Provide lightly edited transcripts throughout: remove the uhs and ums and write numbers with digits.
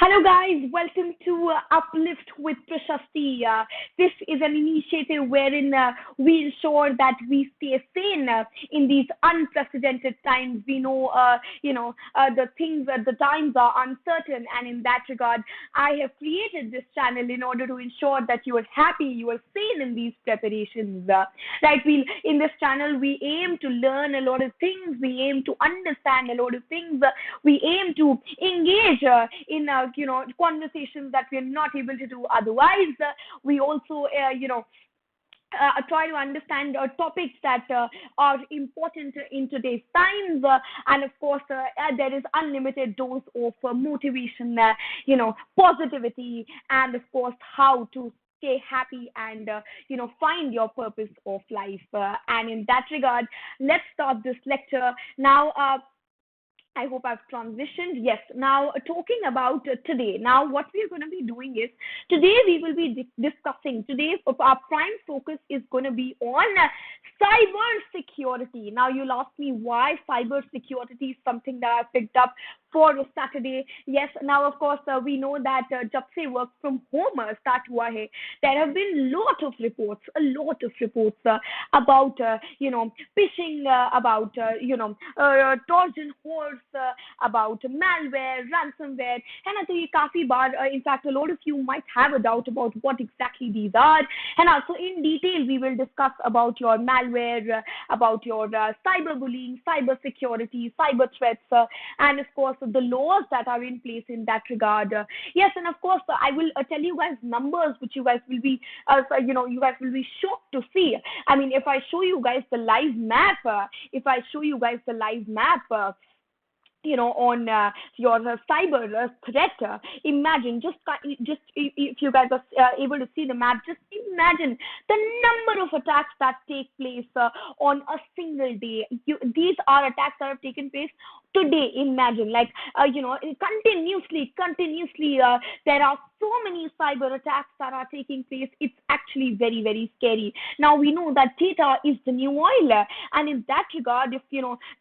Hello, guys. Welcome to Uplift with Prashasti. This is an initiative wherein we ensure that we stay sane in these unprecedented times. We know, the times are uncertain, and in that regard, I have created this channel in order to ensure that you are happy, you are sane in these preparations. Right? In this channel, we aim to learn a lot of things. We aim to understand a lot of things. We aim to engage in conversations that we're not able to do otherwise. We also try to understand topics that are important in today's times, and of course there is unlimited dose of motivation, positivity, and of course how to stay happy and find your purpose of life. And in that regard, let's start this lecture now. I hope I've transitioned. Yes. Now, talking about today. Now, what we are going to be doing is today we will be discussing. Today, our prime focus is going to be on cyber security. Now, you'll ask me why cyber security is something that I picked up for Saturday. Yes. Now, of course, we know that जब से work from home start हुआ है, there have been a lot of reports about phishing, about Trojan horse, about malware, ransomware. है ना? तो ये काफी बार, in fact, a lot of you might have a doubt about what exactly these are. And also in detail, we will discuss about your malware, about your cyberbullying, cyber security, cyber threats, and of course the laws that are in place in that regard. Yes, and of course I will tell you guys numbers which you guys will be, you guys will be shocked to see. I mean, if I show you guys the live map, on your cyber threat. Imagine, just if you guys are able to see the map, just imagine the number of attacks that take place on a single day. These are attacks that have taken place today. Imagine, like continuously there are so many cyber attacks that are taking place. It's actually very, very scary. Now we know that data is the new oil, and in that regard, if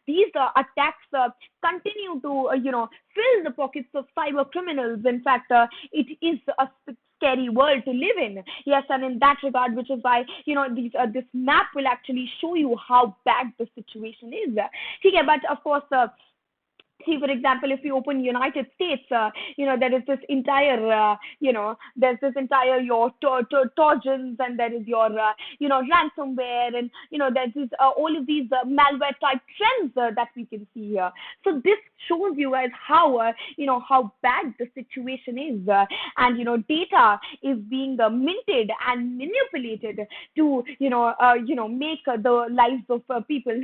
these attacks continue to fill the pockets of cyber criminals, in fact it is a scary world to live in. Yes, and in that regard, which is why this map will actually show you how bad the situation is. Okay, but of course see, for example, if you open United States, there is this entire, there's this entire your Trojans, and there is your, ransomware, and there's this, all of these malware type trends that we can see here. So this shows you guys how, how bad the situation is, and data is being minted and manipulated to, make the lives of people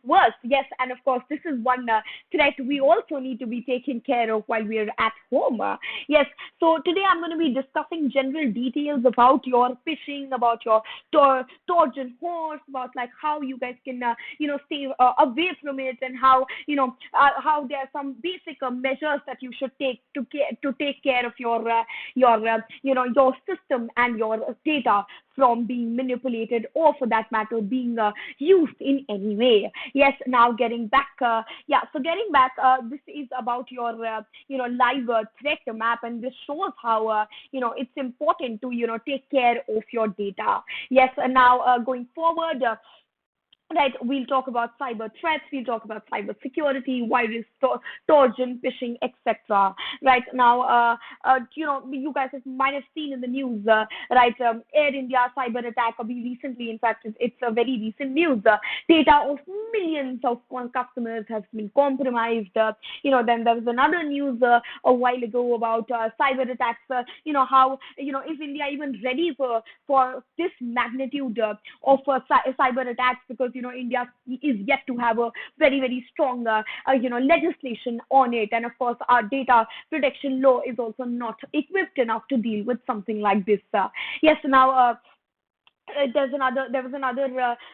worse. Yes, and of course, this is one threat we also need to be taken care of while we are at home. Yes, so today I'm going to be discussing general details about your phishing, about your Trojan horse, about like how you guys can stay away from it, and how how there are some basic measures that you should take to take care of your system and your data from being manipulated, or for that matter being used in any way. Yes, now getting back, this is about your live threat map, and this shows how it's important to take care of your data. Yes, and now going forward, right, we'll talk about cyber threats, we'll talk about cyber security, virus, Trojan, phishing, etc. Right now, you guys might have seen in the news, right, Air India cyber attack, recently, in fact, it's a very recent news. Data of millions of customers has been compromised. Then there was another news a while ago about cyber attacks. How is India even ready for this magnitude of cyber attacks? Because India is yet to have a very, very strong, legislation on it. And of course, our data protection law is also not equipped enough to deal with something like this. Yes, now, there was another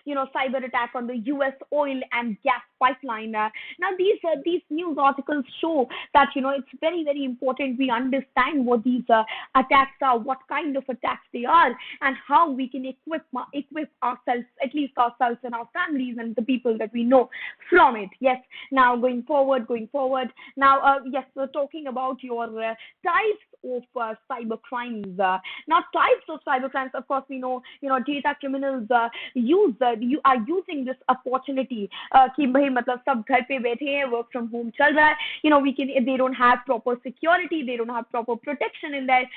cyber attack on the U.S. oil and gas pipeline. Now these news articles show that it's very very important we understand what these attacks are, what kind of attacks they are, and how we can equip ourselves, at least ourselves and our families and the people that we know from it. Yes. Now going forward. Now, yes, we're talking about your types of cyber crimes. Now, types of cyber crimes. Of course, we know data criminals you are using this opportunity कि भाई मतलब सब घर पे बैठे हैं, work from home चल रहा है. They don't have proper security, they don't have proper protection in their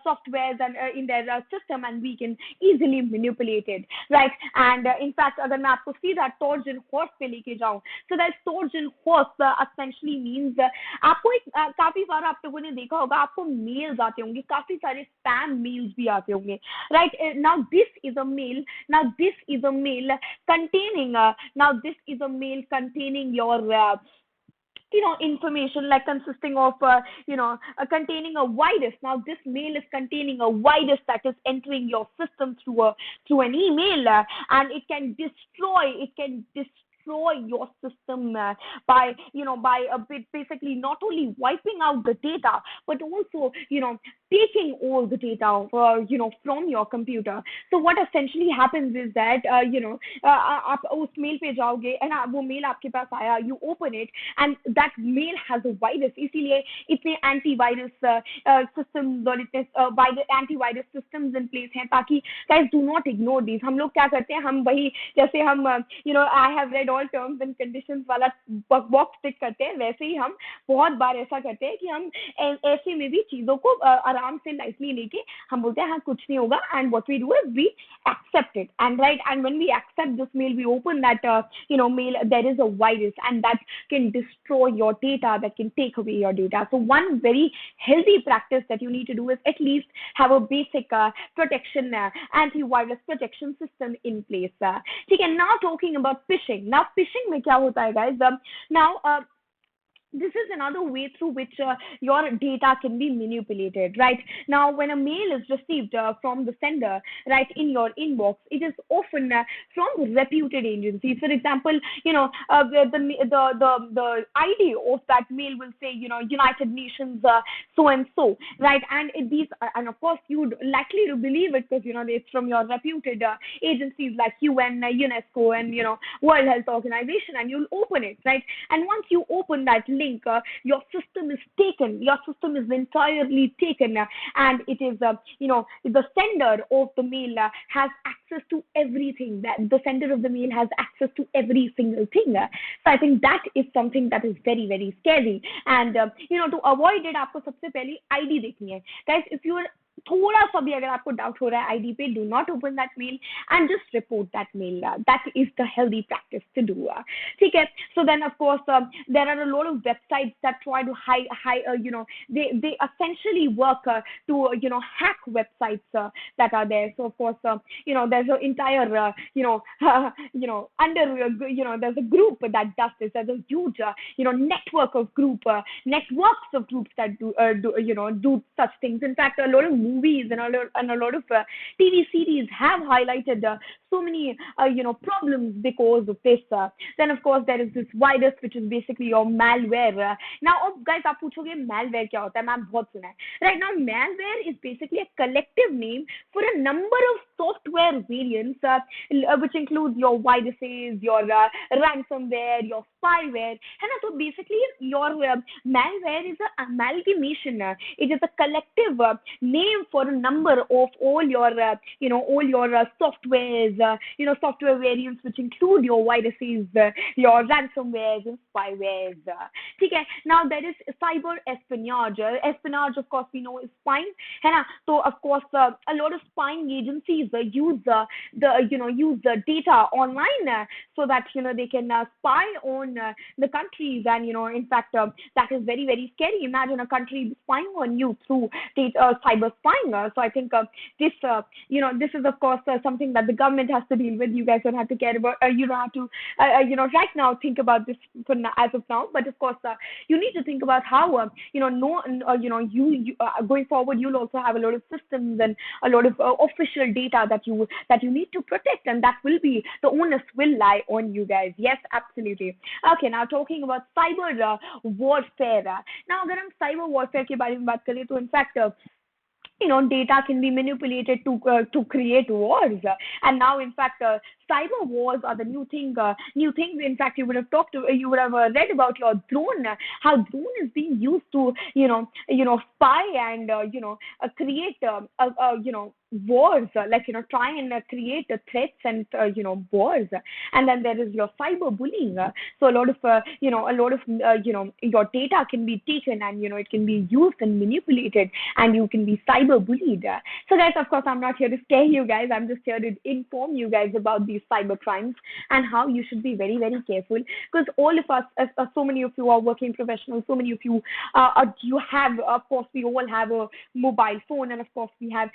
softwares and in their system, and we can easily manipulate it, right? And in fact, अगर मैं आपको सीधा Trojan horse पे लेके जाऊँ, so that Trojan horse essentially means आपको एक काफी बार आप लोगों ने देखा होगा, आपको मेल्स आते होंगे, काफी सारे स्पैम मेल्स भी आते होंगे, right? Now this is a mail containing your information, like consisting of containing a virus. Now this mail is containing a virus that is entering your system through an email, and it can destroy your system by a bit, basically not only wiping out the data but also taking all the data from your computer. So what essentially happens is that आप उस mail पे जाओगे and वो mail आपके पास आया, you open it and that mail has a virus. इसीलिए इतने antivirus systems और इतने antivirus systems in place हैं ताकि guys do not ignore these. हम लोग क्या करते हैं, हम वही जैसे हम I have read all terms and conditions वाला बॉक्स टिक करते हैं, वैसे ही हम बहुत बार ऐसा करते हैं कि हम ऐसे में भी चीजों को आराम से लाइटली लेके हम बोलते हैं हाँ कुछ नहीं होगा, and what we do is we accept it, and when we accept this mail, we open that mail, there is a virus and that can destroy your data, that can take away your data. So one very healthy practice that you need to do is at least have a basic protection antivirus protection system in place. ठीक है. Now talking about phishing. Now phishing में क्या होता है guys? This is another way through which your data can be manipulated, right? Now, when a mail is received from the sender, right, in your inbox, it is often from reputed agencies. For example, the ID of that mail will say, United Nations so and so, right? And and of course, you'd likely to believe it because it's from your reputed agencies like UN, UNESCO, and World Health Organization, and you'll open it, right? And once you open that link, your system is entirely taken, and it is the sender of the mail has access to everything. That the sender of the mail has access to every single thing. So I think that is something that is very very scary, and to avoid it, आपको सबसे पहले ID देखनी है. Guys, if you are थोड़ा सा भी अगर आपको डाउट हो रहा है आईडी पे, do not open that mail and just report that mail. That is the healthy practice to do. ठीक है. So then of course there are a lot of websites that try to they essentially work to hack websites that are there. So of course there's an entire there's a group that does this. There's a huge network of networks of groups that do such things. In fact, a lot of movies and a lot of TV series have highlighted so many problems because of this. Then of course there is this virus which is basically your malware. Now guys, आप पूछोगे malware क्या होता है? मैंने बहुत सुना है. Right now, malware is basically a collective name for a number of software variants which includes your viruses, your ransomware, your spyware. है ना? So basically your malware is an amalgamation. It is a collective name for a number of all your softwares, software variants which include your viruses, your ransomwares and spywares. ठीक है. Now there is cyber espionage. Espionage, of course, we know is spying. है ना? So of course a lot of spying agencies use the data online so that they can spy on the countries, and in fact that is very very scary. Imagine a country spying on you through cyber spying. So I think this is of course something that the government has to deal with. You guys don't have to care about. You don't have to, right now think about this for now, as of now. But of course, you need to think about how, no, you going forward, you'll also have a lot of systems and a lot of official data that you need to protect, and that will be the onus will lie on you guys. Yes, absolutely. Okay, now talking about cyber warfare. Now अगर हम cyber warfare के बारे में बात करें तो in fact data can be manipulated to create wars, and now in fact cyber wars are the new thing. New things. In fact, you would have read about your drone, how drone is being used to spy and create wars, like try and create threats and wars. And then there is your cyber bullying. So a lot of your data can be taken, and it can be used and manipulated, and you can be cyber bullied. So guys, of course, I'm not here to scare you guys. I'm just here to inform you guys about these cyber crimes and how you should be very, very careful, because all of us, so many of you are working professionals, so many of you you have, of course, we all have a mobile phone, and of course we have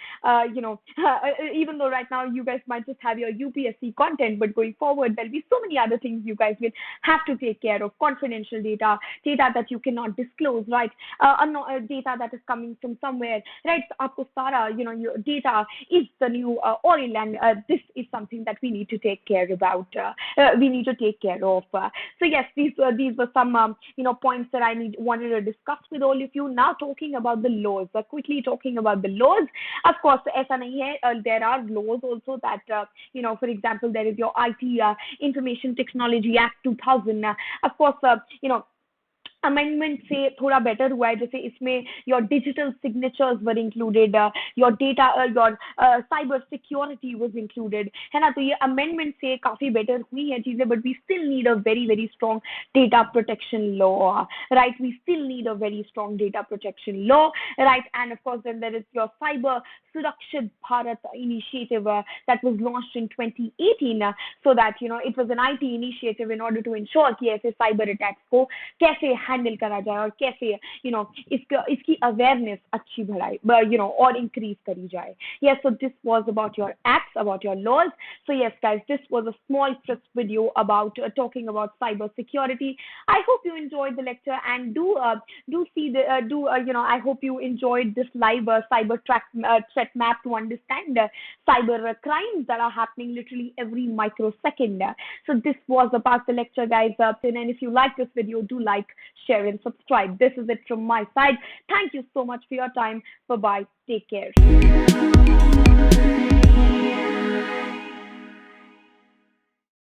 even though right now you guys might just have your UPSC content, but going forward there'll be so many other things you guys will have to take care of. Confidential data that you cannot disclose, right? Data that is coming from somewhere, right? Aapko sara, your data is the new oil, and this is something that we need to take care about. We need to take care of. So yes, these were some points that I wanted to discuss with all of you. Now talking about the laws, quickly talking about the laws. Of course, ऐसा नहीं है. There are laws also that for example, there is your IT Information Technology Act 2000. Of course, amendment से थोड़ा better हुआ है, जैसे इसमें your digital signatures were included, your data, your cyber security was included, है ना. तो ये अमेंडमेंट से काफी बेटर हुई है चीजें, but we still need a very very strong data protection law, right. We still need a very strong data protection law, right. End of course then there is your cyber सुरक्षित Bharat initiative that was launched in 2018, so that it was an IT initiative in order to ensure कि ऐसे cyber attacks को कैसे handle करा जाए और कैसे इसकी अवेयरनेस अच्छी बढ़ाई और इंक्रीज करी जाए. Yes, so this was about your acts, about your laws. So yes guys, this was a small crisp video about talking about cyber security. I hope you enjoyed the lecture, and do see the I hope you enjoyed this live cyber threat map to understand cyber crimes that are happening literally every microsecond. So this was about the lecture, guys. And if you like this video, do like, share, and subscribe. This is it from my side. Thank you so much for your time. Bye bye. Take care.